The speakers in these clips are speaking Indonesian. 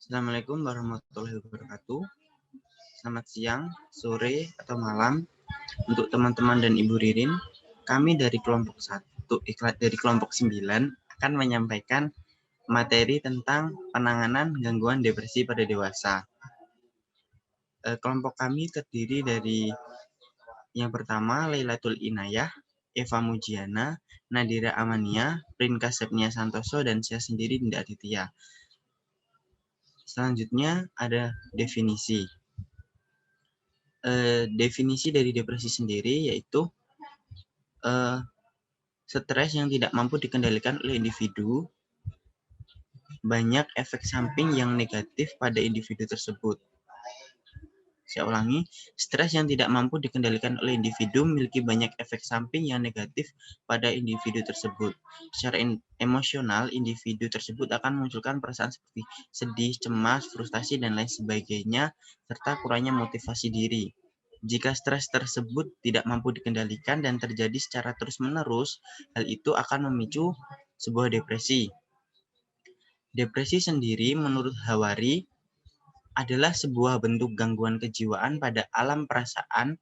Assalamualaikum warahmatullahi wabarakatuh. Selamat siang, sore, atau malam untuk teman-teman dan Ibu Ririn. Kami dari kelompok 9 akan menyampaikan materi tentang penanganan gangguan depresi pada dewasa. Kelompok kami terdiri dari yang pertama Lailatul Inayah, Eva Mujiana, Nadira Amania, Rinka Sepnia Santoso, dan saya sendiri Dinda Aditya. Selanjutnya ada definisi. Definisi dari depresi sendiri yaitu stres yang tidak mampu dikendalikan oleh individu, banyak efek samping yang negatif pada individu tersebut. Saya ulangi, stres yang tidak mampu dikendalikan oleh individu memiliki banyak efek samping yang negatif pada individu tersebut. Secara emosional, individu tersebut akan memunculkan perasaan seperti sedih, cemas, frustasi, dan lain sebagainya, serta kurangnya motivasi diri. Jika stres tersebut tidak mampu dikendalikan dan terjadi secara terus-menerus, hal itu akan memicu sebuah depresi. Depresi sendiri menurut Hawari adalah sebuah bentuk gangguan kejiwaan pada alam perasaan,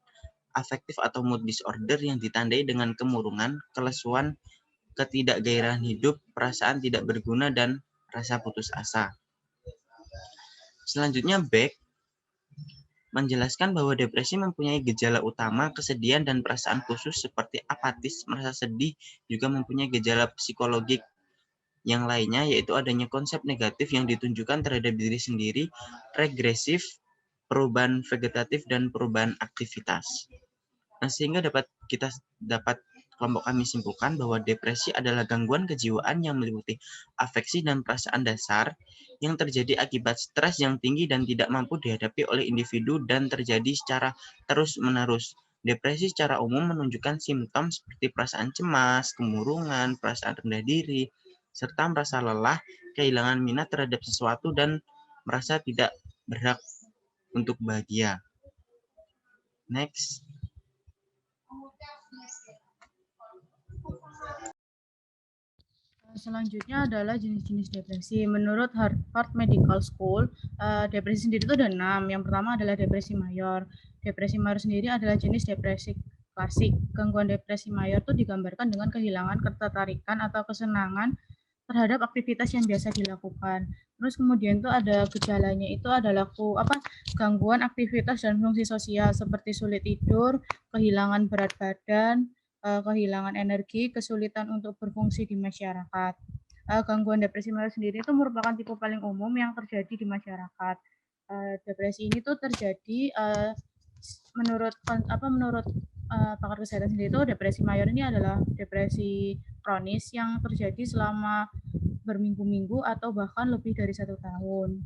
afektif atau mood disorder yang ditandai dengan kemurungan, kelesuan, ketidakgairahan hidup, perasaan tidak berguna, dan rasa putus asa. Selanjutnya, Beck menjelaskan bahwa depresi mempunyai gejala utama kesedihan dan perasaan khusus seperti apatis, merasa sedih, juga mempunyai gejala psikologik yang lainnya, yaitu adanya konsep negatif yang ditunjukkan terhadap diri sendiri, regresif, perubahan vegetatif, dan perubahan aktivitas. Nah, sehingga dapat kelompok kami simpulkan bahwa depresi adalah gangguan kejiwaan yang meliputi afeksi dan perasaan dasar yang terjadi akibat stres yang tinggi dan tidak mampu dihadapi oleh individu dan terjadi secara terus-menerus. Depresi secara umum menunjukkan simptom seperti perasaan cemas, kemurungan, perasaan rendah diri, serta merasa lelah, kehilangan minat terhadap sesuatu, dan merasa tidak berhak untuk bahagia. Next. Selanjutnya adalah jenis-jenis depresi. Menurut Harvard Medical School, depresi sendiri itu ada 6. Yang pertama adalah depresi mayor. Depresi mayor sendiri adalah jenis depresi klasik. Gangguan depresi mayor itu digambarkan dengan kehilangan ketertarikan atau kesenangan terhadap aktivitas yang biasa dilakukan. Terus kemudian itu ada gejalanya itu adalah gangguan aktivitas dan fungsi sosial seperti sulit tidur, kehilangan berat badan, kehilangan energi, kesulitan untuk berfungsi di masyarakat. Gangguan depresi mayor sendiri itu merupakan tipe paling umum yang terjadi di masyarakat. Depresi ini tuh terjadi menurut pakar kesehatan sendiri itu depresi mayor ini adalah depresi kronis yang terjadi selama berminggu-minggu atau bahkan lebih dari 1 tahun.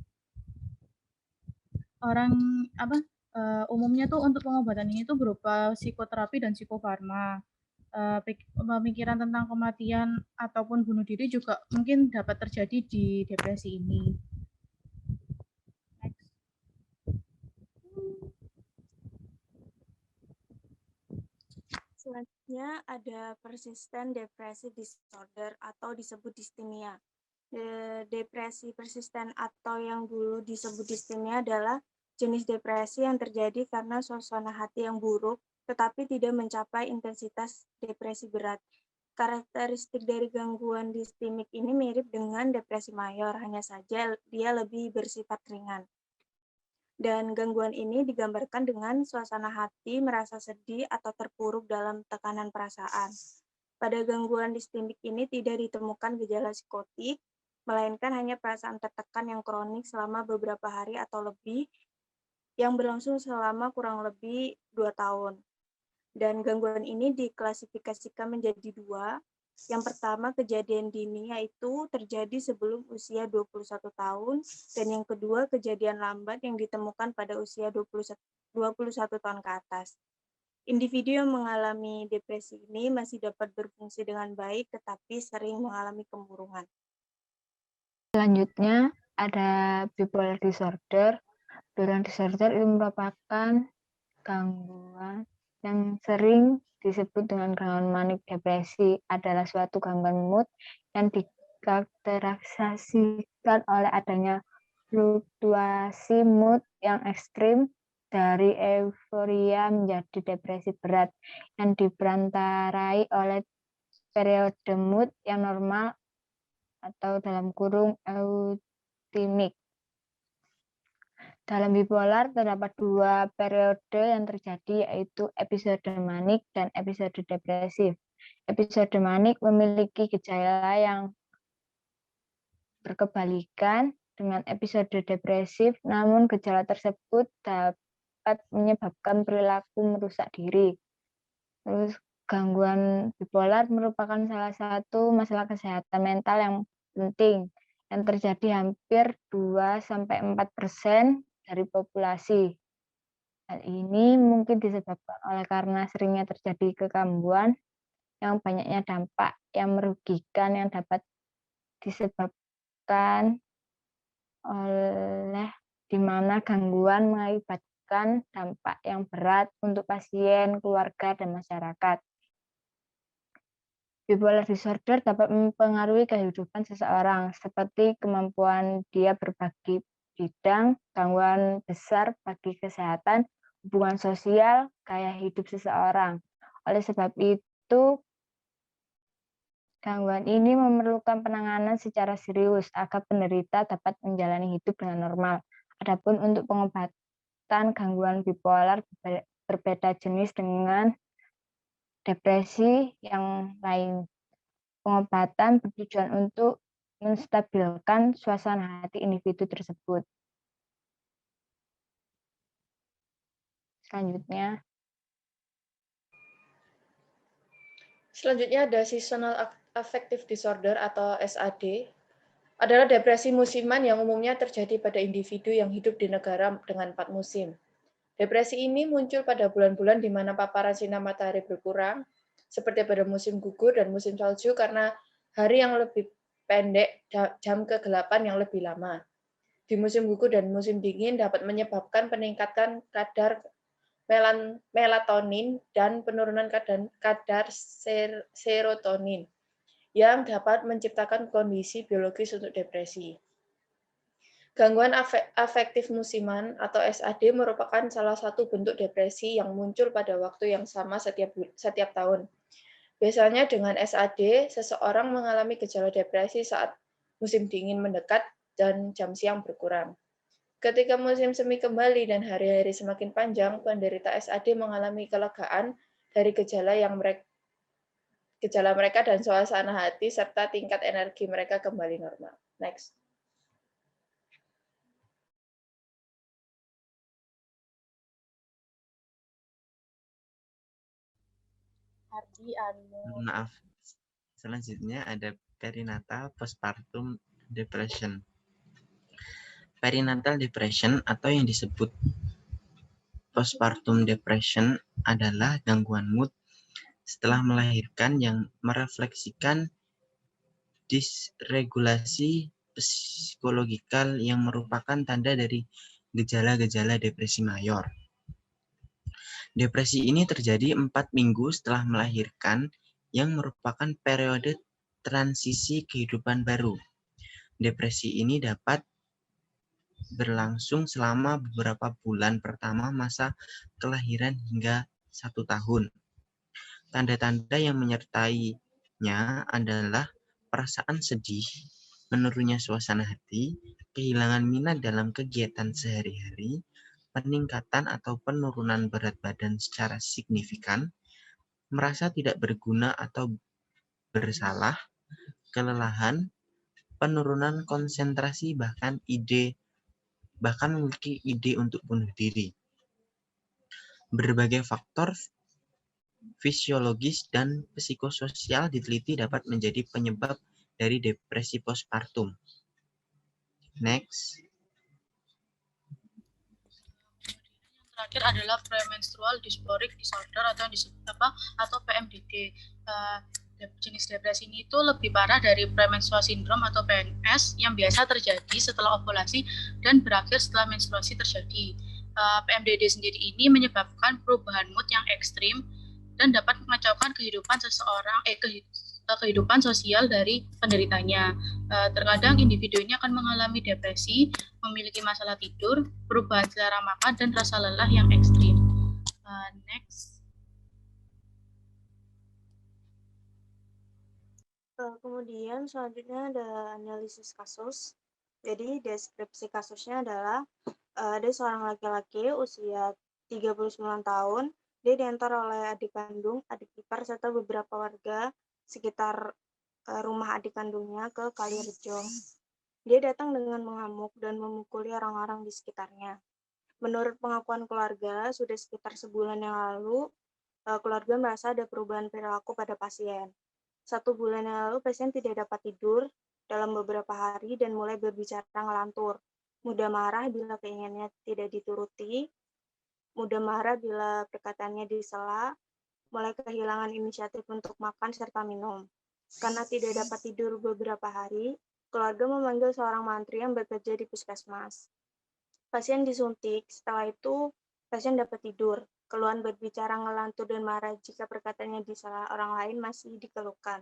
Umumnya tuh untuk pengobatan ini tuh berupa psikoterapi dan psikofarma. Pemikiran tentang kematian ataupun bunuh diri juga mungkin dapat terjadi di depresi ini. Next. Selanjutnya ada persistent depressive disorder atau disebut distimia. Depresi persisten atau yang dulu disebut distimia adalah jenis depresi yang terjadi karena suasana hati yang buruk tetapi tidak mencapai intensitas depresi berat. Karakteristik dari gangguan distimik ini mirip dengan depresi mayor, hanya saja dia lebih bersifat ringan. Dan gangguan ini digambarkan dengan suasana hati merasa sedih atau terpuruk dalam tekanan perasaan. Pada gangguan distimik ini tidak ditemukan gejala psikotik, melainkan hanya perasaan tertekan yang kronik selama beberapa hari atau lebih, yang berlangsung selama kurang lebih 2 tahun. Dan gangguan ini diklasifikasikan menjadi 2. Yang pertama, kejadian dini, yaitu terjadi sebelum usia 21 tahun, dan yang kedua, kejadian lambat yang ditemukan pada usia 21 tahun ke atas. Individu yang mengalami depresi ini masih dapat berfungsi dengan baik, tetapi sering mengalami kemurungan. Selanjutnya ada bipolar disorder. Bipolar disorder itu merupakan gangguan yang sering disebut dengan gangguan manik depresi, adalah suatu gangguan mood yang dikarakterisasikan oleh adanya fluktuasi mood yang ekstrim dari euforia menjadi depresi berat yang diperantarai oleh periode mood yang normal atau dalam kurung eutimik. Dalam bipolar terdapat 2 periode yang terjadi, yaitu episode manik dan episode depresif. Episode manik memiliki gejala yang berkebalikan dengan episode depresif, namun gejala tersebut dapat menyebabkan perilaku merusak diri. Terus gangguan bipolar merupakan salah satu masalah kesehatan mental yang penting yang terjadi hampir 2-4% dari populasi. Hal ini mungkin disebabkan oleh karena seringnya terjadi kekambuhan yang banyaknya dampak yang merugikan yang dapat disebabkan oleh di mana gangguan mengakibatkan dampak yang berat untuk pasien, keluarga, dan masyarakat. Bipolar disorder dapat mempengaruhi kehidupan seseorang, seperti kemampuan dia berbagi bidang, gangguan besar bagi kesehatan, hubungan sosial, gaya hidup seseorang. Oleh sebab itu, gangguan ini memerlukan penanganan secara serius agar penderita dapat menjalani hidup dengan normal. Adapun untuk pengobatan gangguan bipolar berbeda jenis dengan depresi yang lain. Pengobatan bertujuan untuk menstabilkan suasana hati individu tersebut. Selanjutnya ada seasonal affective disorder atau SAD. Adalah depresi musiman yang umumnya terjadi pada individu yang hidup di negara dengan 4 musim. Depresi ini muncul pada bulan-bulan di mana paparan sinar matahari berkurang, seperti pada musim gugur dan musim salju karena hari yang lebih pendek, jam kegelapan yang lebih lama. Di musim gugur dan musim dingin dapat menyebabkan peningkatan kadar melatonin dan penurunan kadar serotonin yang dapat menciptakan kondisi biologis untuk depresi. Gangguan afektif musiman atau SAD merupakan salah satu bentuk depresi yang muncul pada waktu yang sama setiap tahun. Biasanya dengan SAD, seseorang mengalami gejala depresi saat musim dingin mendekat dan jam siang berkurang. Ketika musim semi kembali dan hari-hari semakin panjang, penderita SAD mengalami kelegaan dari gejala mereka dan suasana hati serta tingkat energi mereka kembali normal. Next. Maaf. Selanjutnya ada perinatal postpartum depression. Perinatal depression atau yang disebut postpartum depression adalah gangguan mood setelah melahirkan yang merefleksikan disregulasi psikologikal yang merupakan tanda dari gejala-gejala depresi mayor. Depresi ini terjadi 4 minggu setelah melahirkan yang merupakan periode transisi kehidupan baru. Depresi ini dapat berlangsung selama beberapa bulan pertama masa kelahiran hingga 1 tahun. Tanda-tanda yang menyertainya adalah perasaan sedih, menurunnya suasana hati, kehilangan minat dalam kegiatan sehari-hari, peningkatan atau penurunan berat badan secara signifikan, merasa tidak berguna atau bersalah, kelelahan, penurunan konsentrasi, bahkan memiliki ide untuk bunuh diri. Berbagai faktor fisiologis dan psikososial diteliti dapat menjadi penyebab dari depresi postpartum. Next. Terakhir adalah premenstrual dysphoric disorder atau PMDD. Jenis depresi ini itu lebih parah dari premenstrual syndrome atau PMS yang biasa terjadi setelah ovulasi dan berakhir setelah menstruasi terjadi. PMDD sendiri ini menyebabkan perubahan mood yang ekstrim dan dapat mengacaukan kehidupan seseorang, kehidupan sosial dari penderitanya. Terkadang individu ini akan mengalami depresi, memiliki masalah tidur, perubahan selera makan, dan rasa lelah yang ekstrim. Next. Kemudian selanjutnya ada analisis kasus. Jadi deskripsi kasusnya adalah ada seorang laki-laki usia 39 tahun. Dia diantar oleh adik kandung, adik ipar, serta beberapa warga sekitar rumah adik kandungnya ke Kalirejo. Dia datang dengan mengamuk dan memukuli orang-orang di sekitarnya. Menurut pengakuan keluarga, sudah sekitar sebulan yang lalu, keluarga merasa ada perubahan perilaku pada pasien. 1 bulan yang lalu, pasien tidak dapat tidur dalam beberapa hari dan mulai berbicara ngelantur. Mudah marah bila keinginannya tidak dituruti, mudah marah bila perkataannya disela, mulai kehilangan inisiatif untuk makan serta minum. Karena tidak dapat tidur beberapa hari, keluarga memanggil seorang mantri yang bekerja di puskesmas. Pasien disuntik, setelah itu pasien dapat tidur. Keluhan berbicara ngelantur dan marah jika perkataannya disela orang lain masih dikeluhkan.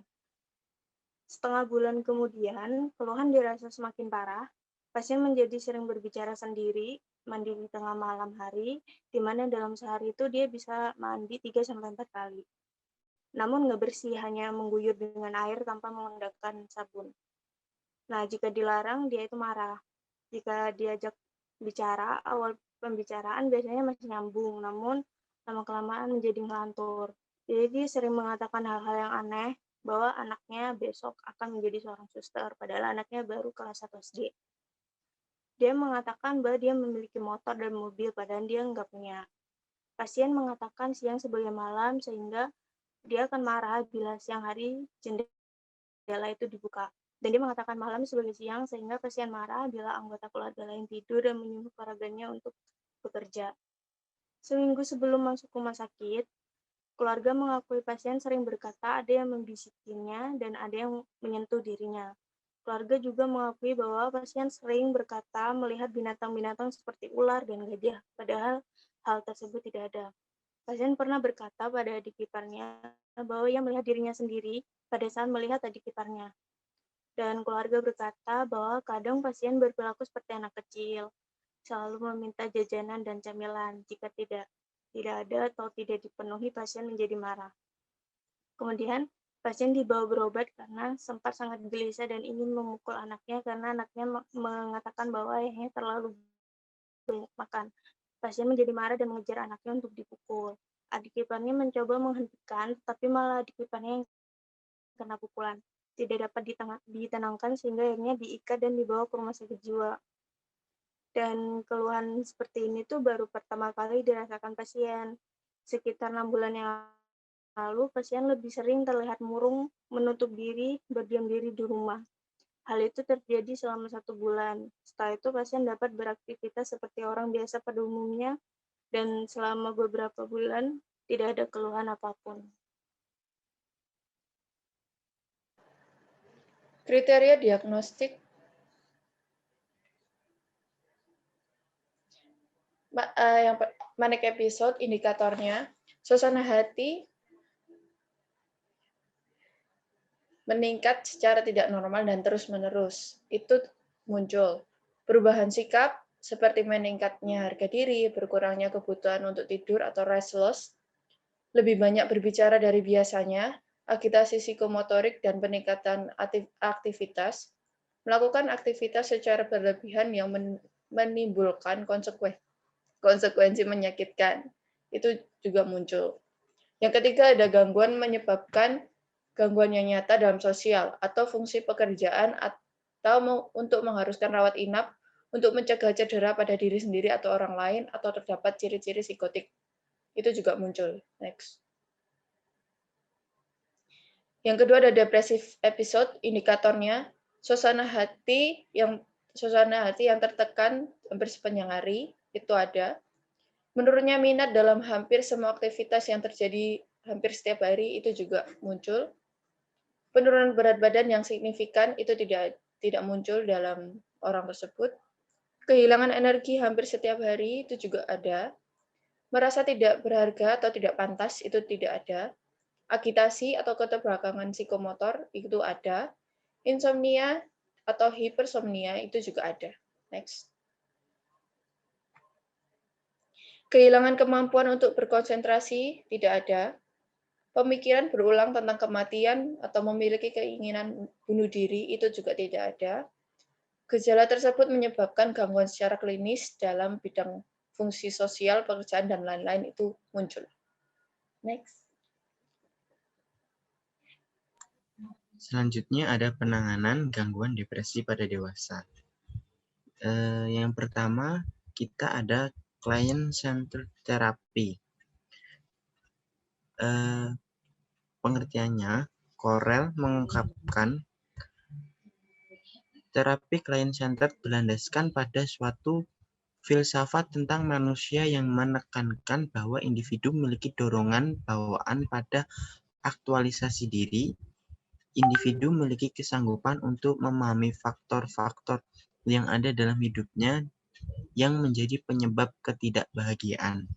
Setengah bulan kemudian, keluhan dirasa semakin parah. Pasien menjadi sering berbicara sendiri, mandi di tengah malam hari, di mana dalam sehari itu dia bisa mandi 3-4 kali. Namun nggak bersih, hanya mengguyur dengan air tanpa menggunakan sabun. Nah, jika dilarang, dia itu marah. Jika diajak bicara, awal pembicaraan biasanya masih nyambung, namun lama-kelamaan menjadi ngelantur. Jadi dia sering mengatakan hal-hal yang aneh, bahwa anaknya besok akan menjadi seorang suster, padahal anaknya baru kelas 1 SD. Dia mengatakan bahwa dia memiliki motor dan mobil, padahal dia nggak punya. Pasien mengatakan siang sebagai malam, sehingga dia akan marah bila siang hari jendela itu dibuka. Dan dia mengatakan malam sebagai siang, sehingga pasien marah bila anggota keluarga lain tidur dan menyuruh keluarganya untuk bekerja. Seminggu sebelum masuk rumah sakit, keluarga mengakui pasien sering berkata ada yang membisikinya dan ada yang menyentuh dirinya. Keluarga juga mengakui bahwa pasien sering berkata melihat binatang-binatang seperti ular dan gajah, padahal hal tersebut tidak ada. Pasien pernah berkata pada adik iparnya bahwa ia melihat dirinya sendiri pada saat melihat adik iparnya. Dan keluarga berkata bahwa kadang pasien berperilaku seperti anak kecil, selalu meminta jajanan dan camilan. Jika tidak ada atau tidak dipenuhi, pasien menjadi marah. Kemudian, pasien dibawa berobat karena sempat sangat gelisah dan ingin memukul anaknya karena anaknya mengatakan bahwa ayahnya terlalu banyak makan. Pasien menjadi marah dan mengejar anaknya untuk dipukul. Adik iparnya mencoba menghentikan, tapi malah adik iparnya yang kena pukulan. Tidak dapat ditenangkan sehingga akhirnya diikat dan dibawa ke rumah sakit jiwa. Dan keluhan seperti ini tuh baru pertama kali dirasakan pasien. Sekitar 6 bulan yang lalu, pasien lebih sering terlihat murung, menutup diri, berdiam diri di rumah. Hal itu terjadi selama 1 bulan. Setelah itu, pasien dapat beraktivitas seperti orang biasa pada umumnya, dan selama beberapa bulan tidak ada keluhan apapun. Kriteria diagnostik yang manic episode, indikatornya suasana hati meningkat secara tidak normal dan terus-menerus. Itu muncul. Perubahan sikap seperti meningkatnya harga diri, berkurangnya kebutuhan untuk tidur atau restless, lebih banyak berbicara dari biasanya, agitasi psikomotorik dan peningkatan aktivitas, melakukan aktivitas secara berlebihan yang menimbulkan konsekuensi menyakitkan. Itu juga muncul. Yang ketiga, ada gangguan menyebabkan gangguan yang nyata dalam sosial atau fungsi pekerjaan atau untuk mengharuskan rawat inap untuk mencegah cedera pada diri sendiri atau orang lain atau terdapat ciri-ciri psikotik. Itu juga muncul. Next. Yang kedua ada depresif episode, indikatornya suasana hati yang tertekan hampir sepanjang hari, itu ada. Menurunnya minat dalam hampir semua aktivitas yang terjadi hampir setiap hari, itu juga muncul. Penurunan berat badan yang signifikan itu tidak muncul dalam orang tersebut. Kehilangan energi hampir setiap hari itu juga ada. Merasa tidak berharga atau tidak pantas itu tidak ada. Agitasi atau keterbelakangan psikomotor itu ada. Insomnia atau hipersomnia itu juga ada. Next. Kehilangan kemampuan untuk berkonsentrasi tidak ada. Pemikiran berulang tentang kematian atau memiliki keinginan bunuh diri itu juga tidak ada. Gejala tersebut menyebabkan gangguan secara klinis dalam bidang fungsi sosial, pekerjaan, dan lain-lain itu muncul. Next. Selanjutnya ada penanganan gangguan depresi pada dewasa. Yang pertama, kita ada client-centered therapy. Pengertiannya, Correll mengungkapkan terapi client-centered berlandaskan pada suatu filsafat tentang manusia yang menekankan bahwa individu memiliki dorongan bawaan pada aktualisasi diri. Individu memiliki kesanggupan untuk memahami faktor-faktor yang ada dalam hidupnya yang menjadi penyebab ketidakbahagiaan.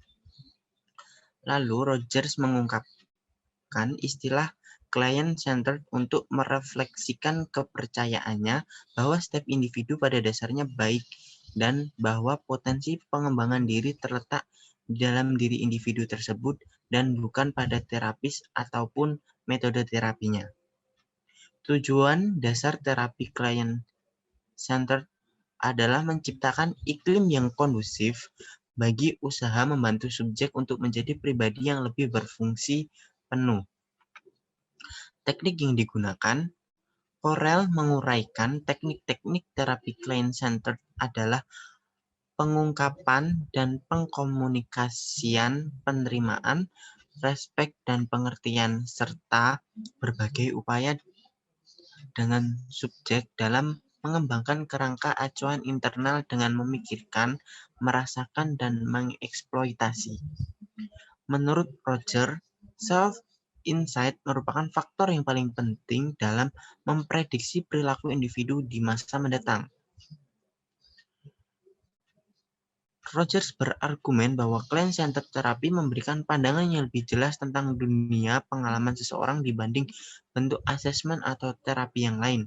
Lalu Rogers mengungkapkan istilah client-centered untuk merefleksikan kepercayaannya bahwa setiap individu pada dasarnya baik dan bahwa potensi pengembangan diri terletak di dalam diri individu tersebut dan bukan pada terapis ataupun metode terapinya. Tujuan dasar terapi client-centered adalah menciptakan iklim yang kondusif bagi usaha membantu subjek untuk menjadi pribadi yang lebih berfungsi penuh. Teknik yang digunakan, Correll menguraikan teknik-teknik terapi client-centered adalah pengungkapan dan pengkomunikasian penerimaan, respek dan pengertian, serta berbagai upaya dengan subjek dalam mengembangkan kerangka acuan internal dengan memikirkan, merasakan, dan mengeksploitasi. Menurut Roger, self-insight merupakan faktor yang paling penting dalam memprediksi perilaku individu di masa mendatang. Rogers berargumen bahwa client-centered therapy memberikan pandangan yang lebih jelas tentang dunia pengalaman seseorang dibanding bentuk asesmen atau terapi yang lain.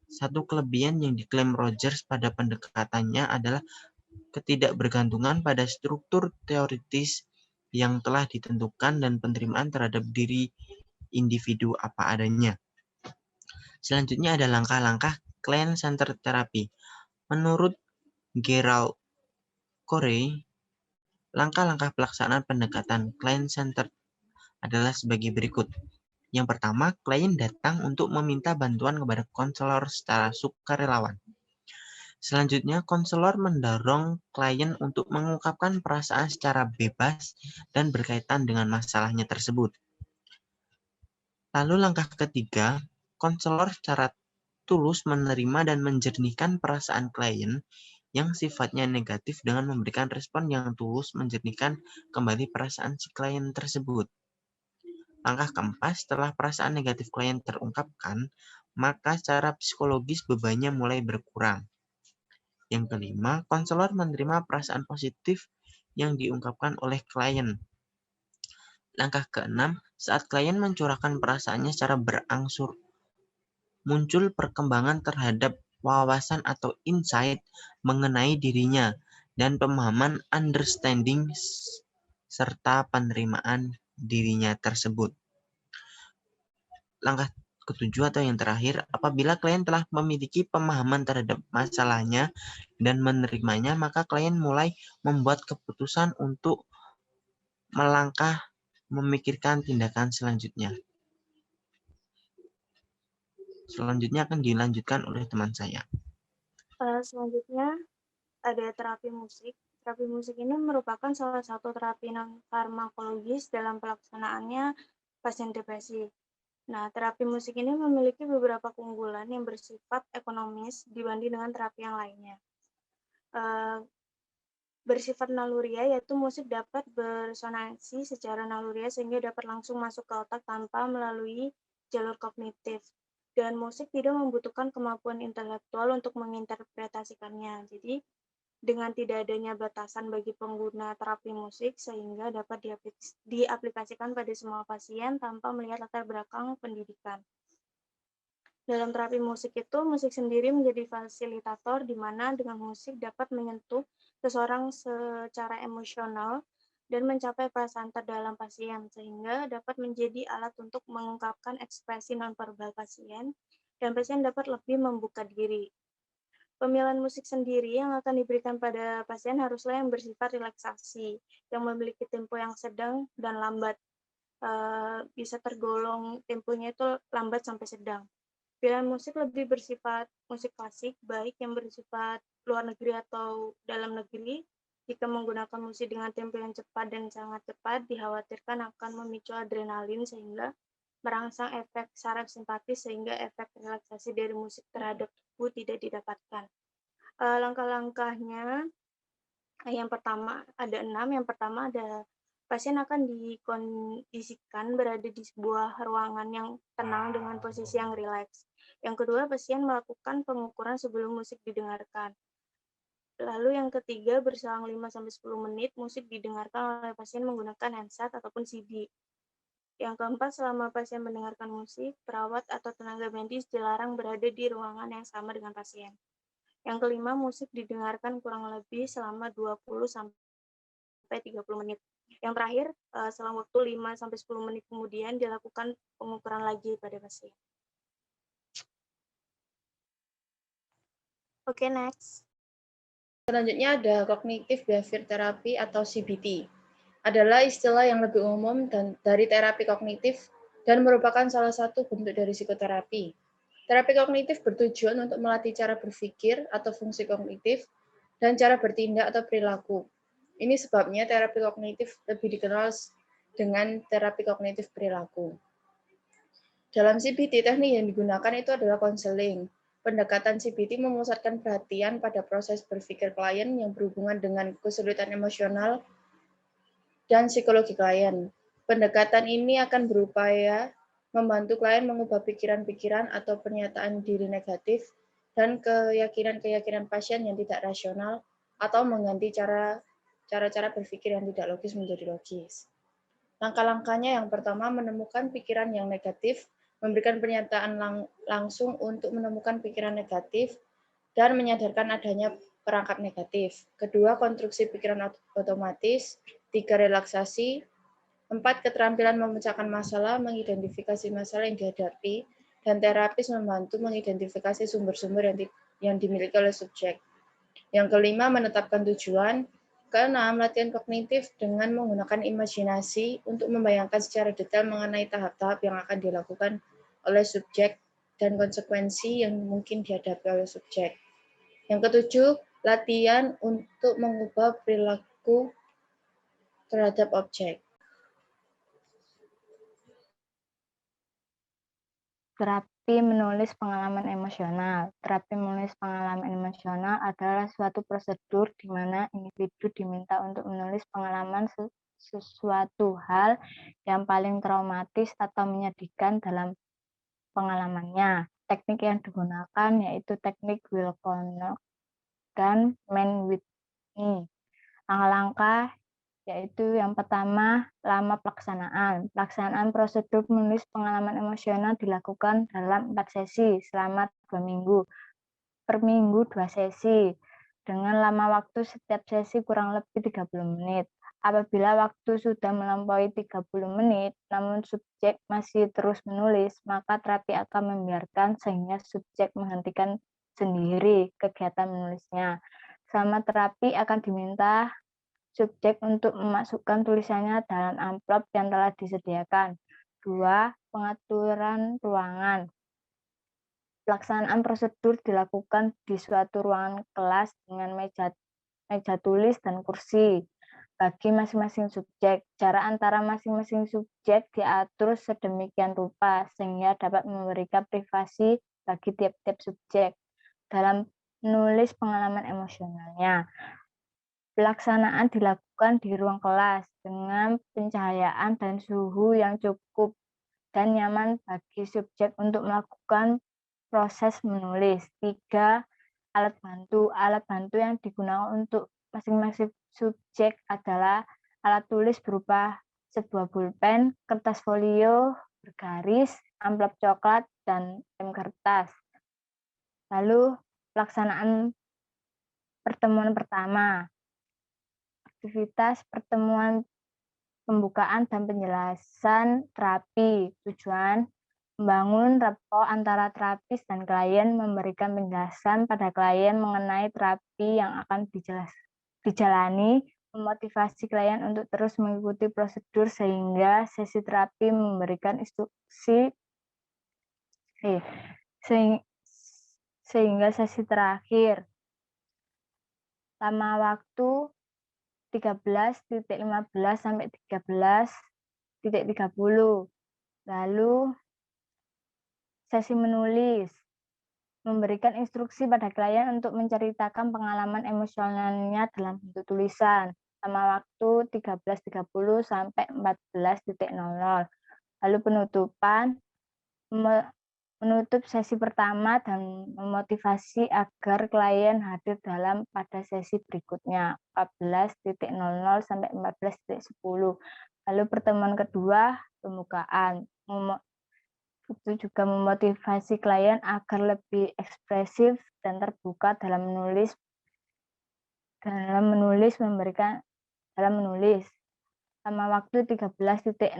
Satu kelebihan yang diklaim Rogers pada pendekatannya adalah ketidakbergantungan pada struktur teoritis yang telah ditentukan dan penerimaan terhadap diri individu apa adanya. Selanjutnya ada langkah-langkah client-centered therapy. Menurut Gerald Corey, langkah-langkah pelaksanaan pendekatan client-centered adalah sebagai berikut. Yang pertama, klien datang untuk meminta bantuan kepada konselor secara sukarelawan. Selanjutnya, konselor mendorong klien untuk mengungkapkan perasaan secara bebas dan berkaitan dengan masalahnya tersebut. Lalu langkah ketiga, konselor secara tulus menerima dan menjernihkan perasaan klien yang sifatnya negatif dengan memberikan respon yang tulus menjernihkan kembali perasaan si klien tersebut. Langkah keempat, setelah perasaan negatif klien terungkapkan, maka secara psikologis bebannya mulai berkurang. Yang kelima, konselor menerima perasaan positif yang diungkapkan oleh klien. Langkah keenam, saat klien mencurahkan perasaannya secara berangsur, muncul perkembangan terhadap wawasan atau insight mengenai dirinya dan pemahaman understanding serta penerimaan dirinya tersebut. Langkah ketujuh atau yang terakhir, apabila klien telah memiliki pemahaman terhadap masalahnya dan menerimanya, maka klien mulai membuat keputusan untuk melangkah memikirkan tindakan selanjutnya. Selanjutnya akan dilanjutkan oleh teman saya. Selanjutnya ada terapi musik. Terapi musik ini merupakan salah satu terapi non-farmakologis dalam pelaksanaannya pasien depresi. Nah, terapi musik ini memiliki beberapa keunggulan yang bersifat ekonomis dibanding dengan terapi yang lainnya. Bersifat naluriah, yaitu musik dapat bersonansi secara naluriah sehingga dapat langsung masuk ke otak tanpa melalui jalur kognitif. Dan musik tidak membutuhkan kemampuan intelektual untuk menginterpretasikannya. Jadi, dengan tidak adanya batasan bagi pengguna terapi musik sehingga dapat diaplikasikan pada semua pasien tanpa melihat latar belakang pendidikan. Dalam terapi musik itu, musik sendiri menjadi fasilitator di mana dengan musik dapat menyentuh seseorang secara emosional dan mencapai perasaan terdalam pasien, sehingga dapat menjadi alat untuk mengungkapkan ekspresi nonverbal pasien, dan pasien dapat lebih membuka diri. Pemilihan musik sendiri yang akan diberikan pada pasien haruslah yang bersifat relaksasi, yang memiliki tempo yang sedang dan lambat. Bisa tergolong temponya itu lambat sampai sedang. Pilihan musik lebih bersifat musik klasik, baik yang bersifat luar negeri atau dalam negeri. Jika menggunakan musik dengan tempo yang cepat dan sangat cepat, dikhawatirkan akan memicu adrenalin sehingga merangsang efek saraf simpatis sehingga efek relaksasi dari musik terhadap tubuh tidak didapatkan. Langkah-langkahnya yang pertama ada 6. Yang pertama ada pasien akan dikondisikan berada di sebuah ruangan yang tenang dengan posisi yang rileks. Yang kedua, pasien melakukan pengukuran sebelum musik didengarkan. Lalu yang ketiga, berselang 5-10 menit musik didengarkan oleh pasien menggunakan handset ataupun CD. Yang keempat, selama pasien mendengarkan musik, perawat atau tenaga medis dilarang berada di ruangan yang sama dengan pasien. Yang kelima, musik didengarkan kurang lebih selama 20-30 menit. Yang terakhir, selang waktu 5-10 menit kemudian dilakukan pengukuran lagi pada pasien. Oke, next. Selanjutnya ada Cognitive Behavior Therapy atau CBT. Adalah istilah yang lebih umum dari terapi kognitif dan merupakan salah satu bentuk dari psikoterapi. Terapi kognitif bertujuan untuk melatih cara berpikir atau fungsi kognitif dan cara bertindak atau perilaku. Ini sebabnya terapi kognitif lebih dikenal dengan terapi kognitif perilaku. Dalam CBT, teknik yang digunakan itu adalah konseling. Pendekatan CBT memusatkan perhatian pada proses berpikir klien yang berhubungan dengan kesulitan emosional dan psikologi klien. Pendekatan ini akan berupaya membantu klien mengubah pikiran-pikiran atau pernyataan diri negatif dan keyakinan-keyakinan pasien yang tidak rasional atau mengganti cara-cara berpikir yang tidak logis menjadi logis. Langkah-langkahnya yang pertama, menemukan pikiran yang negatif, memberikan pernyataan langsung untuk menemukan pikiran negatif, dan menyadarkan adanya perangkap negatif. Kedua, konstruksi pikiran otomatis. 3, relaksasi. 4, keterampilan memecahkan masalah, mengidentifikasi masalah yang dihadapi, dan terapis membantu mengidentifikasi sumber-sumber yang dimiliki oleh subjek. Yang kelima, menetapkan tujuan. Keenam, latihan kognitif dengan menggunakan imajinasi untuk membayangkan secara detail mengenai tahap-tahap yang akan dilakukan oleh subjek dan konsekuensi yang mungkin dihadapi oleh subjek. Yang ketujuh, latihan untuk mengubah perilaku terhadap objek. Terapi menulis pengalaman emosional. Terapi menulis pengalaman emosional adalah suatu prosedur di mana individu diminta untuk menulis pengalaman sesuatu hal yang paling traumatis atau menyedihkan dalam pengalamannya. Teknik yang digunakan yaitu teknik Wilcock dan Mann-Whitney. Langkah-langkah yaitu yang pertama, lama pelaksanaan. Pelaksanaan prosedur menulis pengalaman emosional dilakukan dalam 4 sesi selama 2 minggu. Per minggu 2 sesi, dengan lama waktu setiap sesi kurang lebih 30 menit. Apabila waktu sudah melampaui 30 menit, namun subjek masih terus menulis, maka terapi akan membiarkan sehingga subjek menghentikan sendiri kegiatan menulisnya. Selama terapi akan diminta subjek untuk memasukkan tulisannya dalam amplop yang telah disediakan. 2. Pengaturan ruangan. Pelaksanaan prosedur dilakukan di suatu ruangan kelas dengan meja tulis dan kursi. Bagi masing-masing subjek, jarak antara masing-masing subjek diatur sedemikian rupa sehingga dapat memberikan privasi bagi tiap-tiap subjek dalam menulis pengalaman emosionalnya. Pelaksanaan dilakukan di ruang kelas dengan pencahayaan dan suhu yang cukup dan nyaman bagi subjek untuk melakukan proses menulis. 3. alat bantu. Alat bantu yang digunakan untuk masing-masing subjek adalah alat tulis berupa sebuah pulpen, kertas folio bergaris, amplop coklat, dan lem kertas. Lalu pelaksanaan pertemuan pertama. Aktivitas pertemuan pembukaan dan penjelasan terapi. Tujuan membangun rapport antara terapis dan klien, memberikan penjelasan pada klien mengenai terapi yang akan dijalani, memotivasi klien untuk terus mengikuti prosedur sehingga sesi terapi memberikan instruksi sehingga sesi terakhir. Lama waktu 13.15 sampai 13.30. Lalu sesi menulis, memberikan instruksi pada klien untuk menceritakan pengalaman emosionalnya dalam bentuk tulisan. Lama waktu 13.30 sampai 14.00. Lalu penutupan, menutup sesi pertama dan memotivasi agar klien hadir pada sesi berikutnya 14.00 sampai 14.10. Lalu pertemuan kedua, pembukaan. Itu juga memotivasi klien agar lebih ekspresif dan terbuka dalam menulis sama waktu 13.00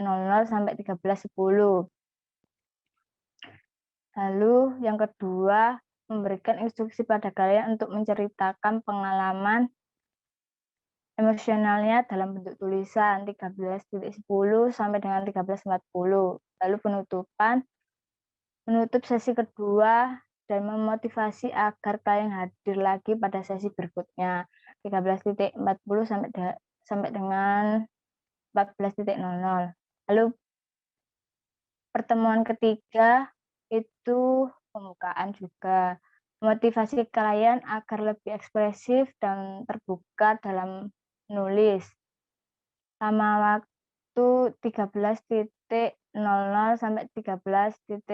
sampai 13.10. Lalu yang kedua, memberikan instruksi pada klien untuk menceritakan pengalaman emosionalnya dalam bentuk tulisan 13.10 sampai dengan 13.40. Lalu menutup sesi kedua dan memotivasi agar klien hadir lagi pada sesi berikutnya 13.40 sampai dengan 14.00. Lalu pertemuan ketiga itu pembukaan juga. Motivasi klien agar lebih ekspresif dan terbuka dalam menulis. Lama waktu 13.00 sampai 13.10.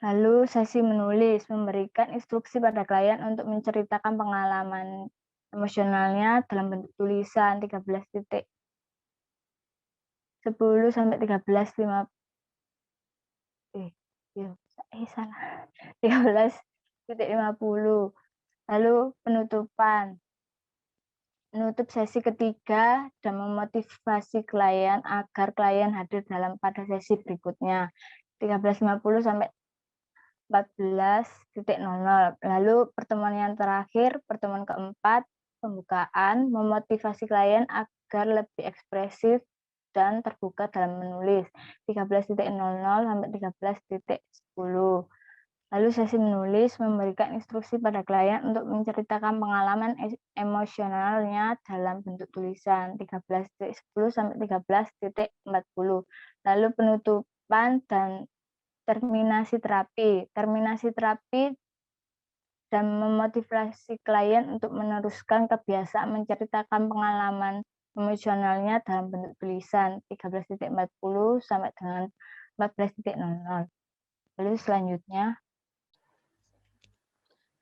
Lalu sesi menulis, memberikan instruksi pada klien untuk menceritakan pengalaman emosionalnya dalam bentuk tulisan 13.10 sampai 13.50. 13.50. Lalu menutup sesi ketiga dan memotivasi klien agar klien hadir pada sesi berikutnya 13.50 sampai 14.00. Lalu pertemuan yang terakhir, pertemuan keempat, pembukaan, memotivasi klien agar lebih ekspresif dan terbuka dalam menulis 13.00 sampai 13.10. Lalu sesi menulis, memberikan instruksi pada klien untuk menceritakan pengalaman emosionalnya dalam bentuk tulisan 13.10 sampai 13.40. Lalu penutupan dan terminasi terapi. Terminasi terapi dan memotivasi klien untuk meneruskan kebiasaan menceritakan pengalaman emosionalnya dalam bentuk tulisan 13.40 sampai dengan 14.00. Lalu selanjutnya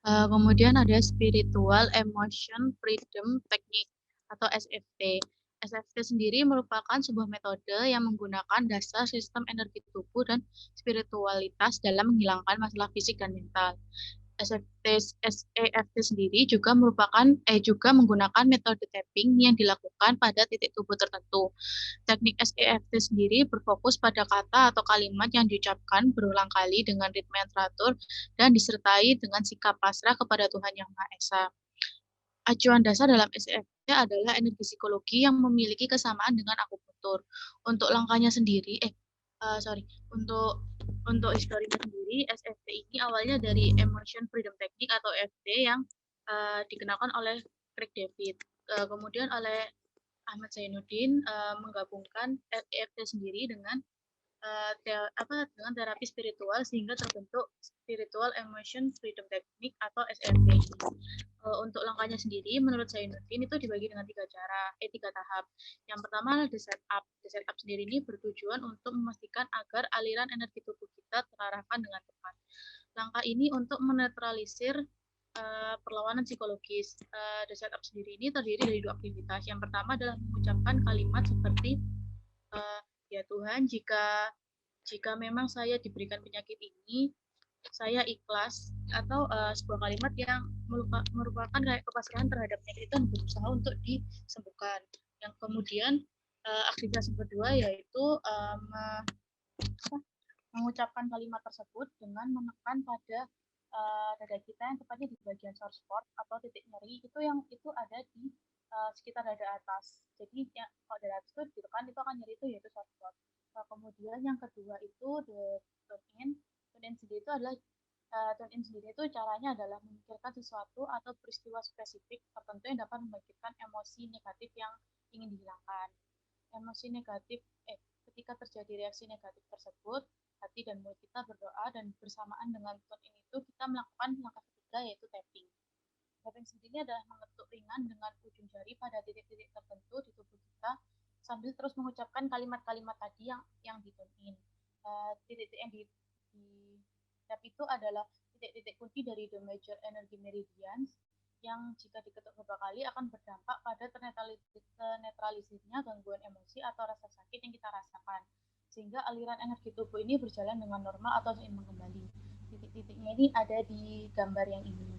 kemudian ada Spiritual Emotion Freedom Technique atau SFT. SFT sendiri merupakan sebuah metode yang menggunakan dasar sistem energi tubuh dan spiritualitas dalam menghilangkan masalah fisik dan mental. SEFT sendiri juga menggunakan metode tapping yang dilakukan pada titik tubuh tertentu. Teknik SEFT sendiri berfokus pada kata atau kalimat yang diucapkan berulang kali dengan ritme yang teratur dan disertai dengan sikap pasrah kepada Tuhan Yang Maha Esa. Acuan dasar dalam SEFT adalah energi psikologi yang memiliki kesamaan dengan akupuntur. Untuk langkahnya sendiri, untuk historinya sendiri, SFT ini awalnya dari Emotion Freedom Technique atau EFT yang dikenalkan oleh Craig David. Kemudian oleh Ahmad Zainuddin menggabungkan EFT sendiri dengan dengan terapi spiritual sehingga terbentuk Spiritual Emotion Freedom Technique atau SFT. Untuk langkahnya sendiri, menurut Zainuddin itu dibagi dengan 3 tahap. Yang pertama adalah the setup. The setup sendiri ini bertujuan untuk memastikan agar aliran energi tubuh kita terarahkan dengan tepat. Langkah ini untuk menetralisir perlawanan psikologis. The setup sendiri ini terdiri dari 2 aktivitas. Yang pertama adalah mengucapkan kalimat seperti ya Tuhan, jika memang saya diberikan penyakit ini, saya ikhlas, atau sebuah kalimat yang merupakan kayak kepasrahan terhadap penyakit itu dan berusaha untuk disembuhkan. Yang kemudian aktivitas yang kedua yaitu mengucapkan kalimat tersebut dengan menekan pada dada kita yang tepatnya di bagian sore spot atau titik nyeri itu ada di sekitar dada atas. Jadi ya, kalau dada atas itu ditekan itu akan nyeri itu yaitu sore spot. Kemudian yang kedua itu the tune in. Tune in sendiri itu adalah tune in sendiri itu caranya adalah memikirkan sesuatu atau peristiwa spesifik tertentu yang dapat membangkitkan emosi negatif yang ingin dihilangkan. Emosi negatif ketika terjadi reaksi negatif tersebut, hati dan mulut kita berdoa dan bersamaan dengan tune in itu kita melakukan langkah ketiga yaitu tapping. Tapping sendiri adalah mengetuk ringan dengan ujung jari pada titik-titik tertentu di tubuh kita sambil terus mengucapkan kalimat-kalimat tadi yang di tune in. Titik-titik yang di tap itu adalah titik-titik kunci dari the major energy meridians yang jika diketuk beberapa kali akan berdampak pada ternetralisirnya gangguan emosi atau rasa sakit yang kita rasakan, sehingga aliran energi tubuh ini berjalan dengan normal atau seimbang kembali. Titik-titiknya ini ada di gambar yang ini.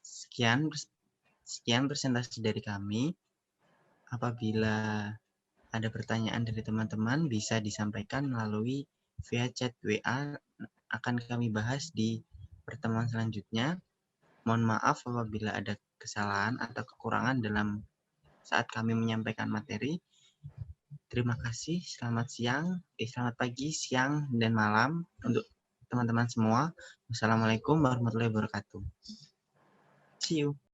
Sekian presentasi dari kami. Apabila ada pertanyaan dari teman-teman bisa disampaikan melalui via chat WA, akan kami bahas di pertemuan selanjutnya. Mohon maaf apabila ada kesalahan atau kekurangan dalam saat kami menyampaikan materi. Terima kasih, selamat pagi, siang, dan malam untuk teman-teman semua. Wassalamualaikum warahmatullahi wabarakatuh. See you.